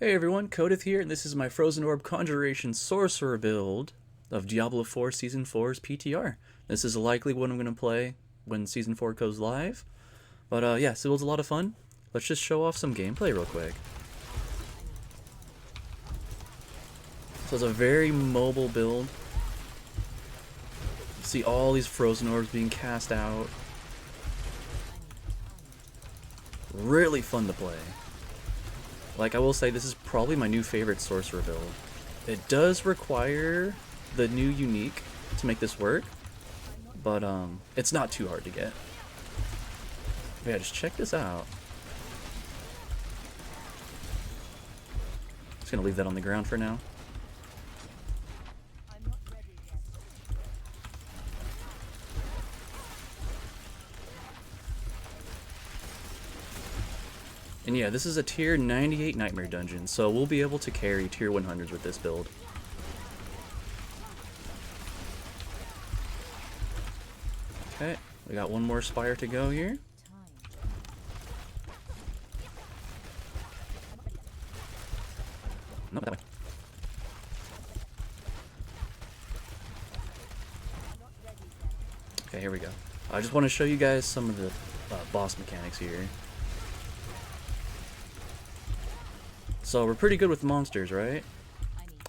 Hey everyone, Codeth here, and this is my Frozen Orb Conjuration Sorcerer build of Diablo 4 Season 4's PTR. This is likely what I'm going to play when Season 4 goes live. But yeah, so it was a lot of fun. Let's just show off some gameplay real quick. So it's a very mobile build. You see all these Frozen Orbs being cast out. Really fun to play. Like, I will say, this is probably my new favorite sorcerer build. It does require the new unique to make this work, but it's not too hard to get. But yeah, just check this out. Just gonna leave that on the ground for now. And yeah, this is a tier 98 Nightmare Dungeon, so we'll be able to carry tier 100s with this build. Okay, we got one more spire to go here. No, that way. Okay, here we go. I just want to show you guys some of the boss mechanics here. So we're pretty good with monsters, right?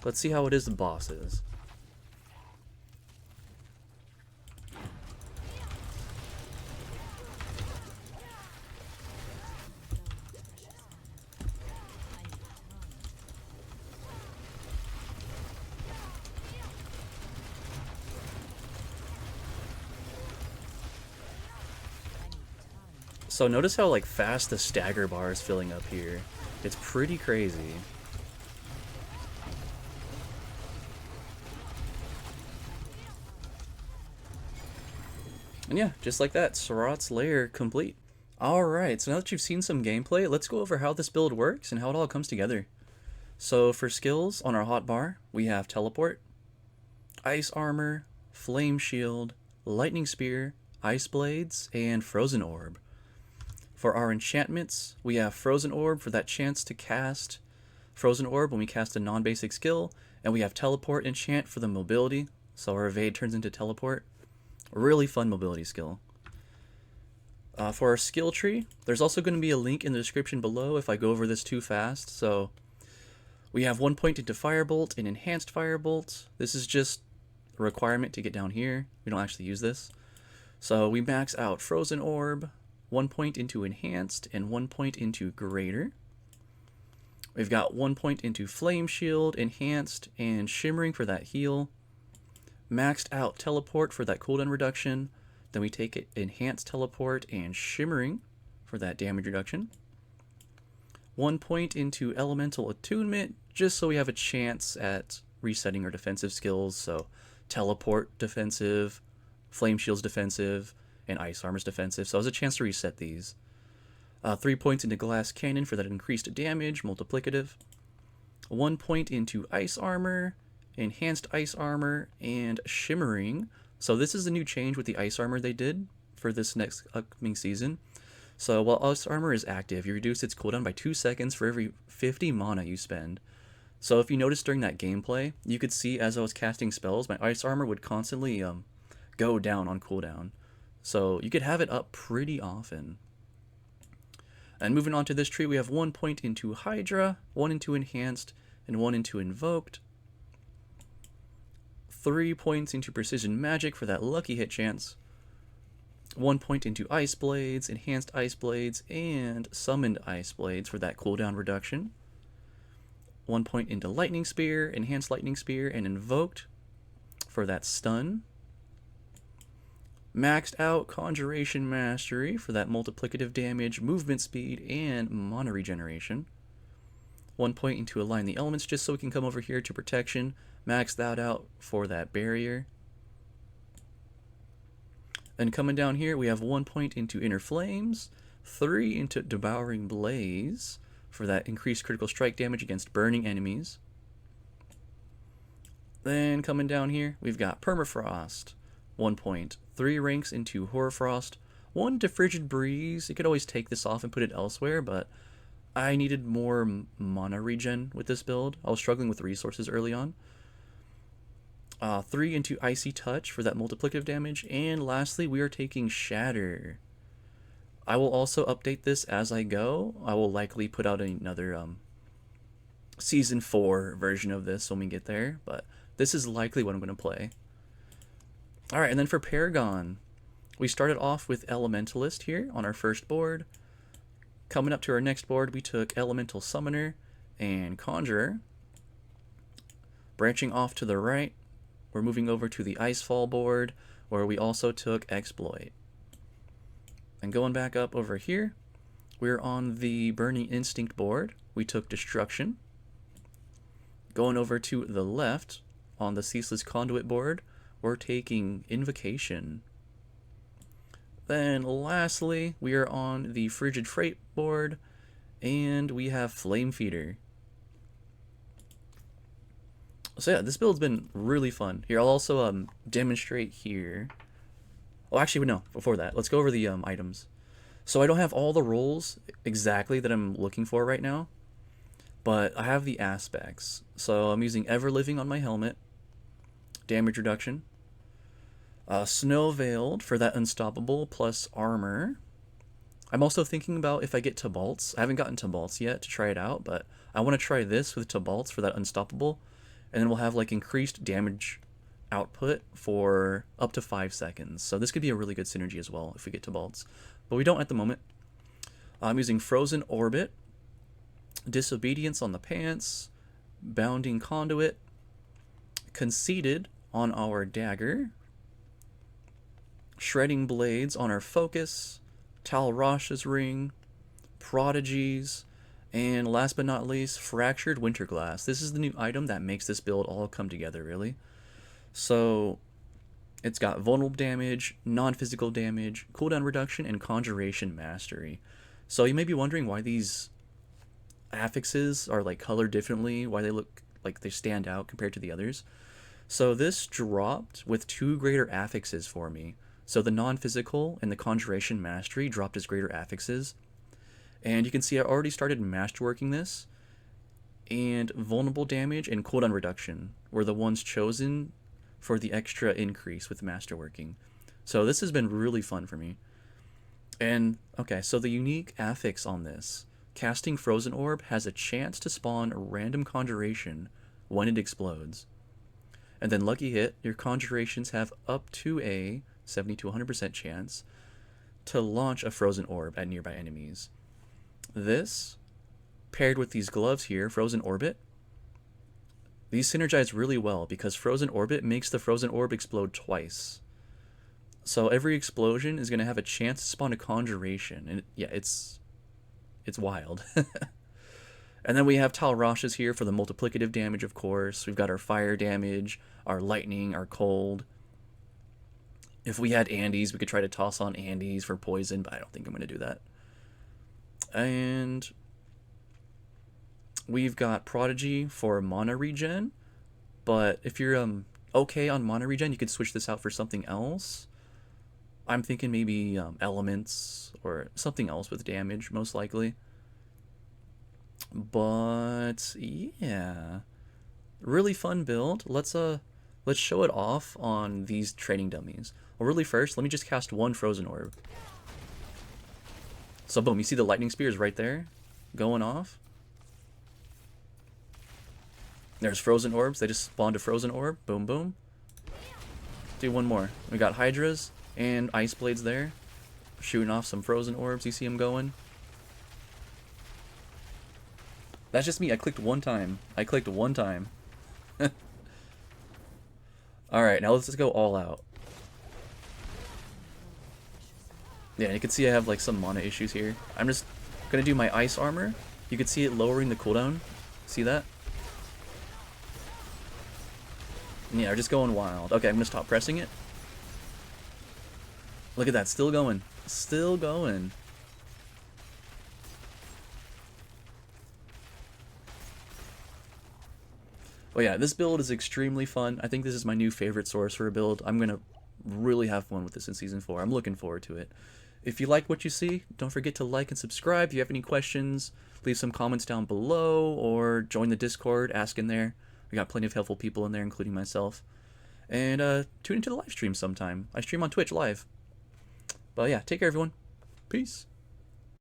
Let's see how it is the bosses. So notice how like fast the stagger bar is filling up here. It's pretty crazy. And yeah, just like that, Surat's lair complete. Alright, so now that you've seen some gameplay, let's go over how this build works and how it all comes together. So for skills on our hotbar, we have Teleport, Ice Armor, Flame Shield, Lightning Spear, Ice Blades, and Frozen Orb. For our enchantments, we have Frozen Orb for that chance to cast Frozen Orb when we cast a non-basic skill, and we have Teleport enchant for the mobility, so our evade turns into teleport. A really fun mobility skill. For our skill tree, there's also going to be a link in the description below if I go over this too fast. So we have 1 point into Firebolt and Enhanced Firebolt. This is just a requirement to get down here. We don't actually use this. So we max out Frozen Orb, 1 point into Enhanced, and 1 point into Greater. We've got 1 point into Flame Shield, Enhanced, and Shimmering for that heal. Maxed out Teleport for that cooldown reduction. Then we take it Enhanced Teleport and Shimmering for that damage reduction. 1 point into Elemental Attunement, just so we have a chance at resetting our defensive skills. So Teleport defensive, Flame Shield's defensive, and Ice Armor's defensive, so it has a chance to reset these. 3 points into Glass Cannon for that increased damage, multiplicative. 1 point into Ice Armor, Enhanced Ice Armor, and Shimmering. So this is the new change with the Ice Armor they did for this next upcoming season. So while Ice Armor is active, you reduce its cooldown by 2 seconds for every 50 mana you spend. So if you notice during that gameplay, you could see as I was casting spells, my Ice Armor would constantly go down on cooldown. So you could have it up pretty often. And moving on to this tree, we have 1 point into Hydra, 1 into Enhanced, and 1 into Invoked. 3 points into Precision Magic for that lucky hit chance. 1 point into Ice Blades, Enhanced Ice Blades, and Summoned Ice Blades for that cooldown reduction. 1 point into Lightning Spear, Enhanced Lightning Spear, and Invoked for that stun. Maxed out Conjuration Mastery for that multiplicative damage, movement speed, and mana regeneration. 1 point into Align the Elements just so we can come over here to Protection. Max that out for that barrier. Then coming down here, we have 1 point into Inner Flames, 3 into Devouring Blaze for that increased critical strike damage against burning enemies. Then coming down here, we've got Permafrost. 1 point. 3 ranks into Hoarfrost, 1 to Frigid Breeze. You could always take this off and put it elsewhere, but I needed more mana regen with this build. I was struggling with resources early on. 3 into Icy Touch for that multiplicative damage. And lastly, we are taking Shatter. I will also update this as I go. I will likely put out another Season 4 version of this when we get there. But this is likely what I'm going to play. Alright, and then for Paragon, we started off with Elementalist here on our first board. Coming up to our next board, we took Elemental Summoner and Conjurer. Branching off to the right, we're moving over to the Icefall board, where we also took Exploit. And going back up over here, we're on the Burning Instinct board. We took Destruction. Going over to the left, on the Ceaseless Conduit board, we're taking Invocation. Then lastly, we are on the Frigid Freight board, and we have Flame Feeder. So yeah, this build's been really fun. Here, I'll also demonstrate here. Oh, actually, no, before that, let's go over the items. So I don't have all the rolls exactly that I'm looking for right now, but I have the aspects. So I'm using Ever Living on my helmet, damage reduction. Snow Veiled for that Unstoppable plus armor. I'm also thinking about if I get Tibalt's. I haven't gotten Tibalt's yet to try it out, but I want to try this with Tibalt's for that Unstoppable. And then we'll have like increased damage output for up to 5 seconds. So this could be a really good synergy as well if we get Tibalt's. But we don't at the moment. I'm using Frozen Orbit, Disobedience on the pants, Bounding Conduit, Conceited on our dagger, Shredding Blades on our focus, Tal Rasha's ring, Prodigies, and last but not least, Fractured Winterglass. This is the new item that makes this build all come together, really. So it's got vulnerable damage, non-physical damage, cooldown reduction, and conjuration mastery. So you may be wondering why these affixes are like colored differently, why they look like they stand out compared to the others. So this dropped with 2 greater affixes for me. So the non-physical and the conjuration mastery dropped as greater affixes. And you can see I already started masterworking this. And vulnerable damage and cooldown reduction were the ones chosen for the extra increase with masterworking. So this has been really fun for me. And, okay, so the unique affix on this. Casting Frozen Orb has a chance to spawn a random conjuration when it explodes. And then lucky hit, your conjurations have up to a 70 to 100% chance to launch a Frozen Orb at nearby enemies. This, paired with these gloves here, Frozen Orbit, these synergize really well because Frozen Orbit makes the Frozen Orb explode twice. So every explosion is going to have a chance to spawn a conjuration. And yeah, it's wild. And then we have Tal Rasha's here for the multiplicative damage, of course. We've got our fire damage, our lightning, our cold. If we had Andes, we could try to toss on Andes for poison, but I don't think I'm going to do that. And we've got Prodigy for mana regen, but if you're okay on mana regen, you could switch this out for something else. I'm thinking maybe elements or something else with damage, most likely. But yeah, really fun build. Let's show it off on these training dummies. Well, really first, let me just cast 1 Frozen Orb. So boom, you see the lightning spears right there going off. There's Frozen Orbs. They just spawned a Frozen Orb. Boom, boom. Do one more. We got Hydras and Ice Blades there, shooting off some Frozen Orbs. You see them going. That's just me. I clicked one time. Alright, now let's just go all out. Yeah, you can see I have like some mana issues here. I'm just gonna do my ice armor. You can see it lowering the cooldown. See that? Yeah, we're just going wild. Okay, I'm gonna stop pressing it. Look at that, still going. Still going. Well, yeah, this build is extremely fun. I think this is my new favorite sorcerer build. I'm gonna really have fun with this in Season 4. I'm looking forward to it. If you like what you see, don't forget to like and subscribe. If you have any questions, leave some comments down below or join the Discord, ask in there. We got plenty of helpful people in there, including myself. And tune into the live stream sometime. I stream on Twitch live. But yeah, take care, everyone. Peace.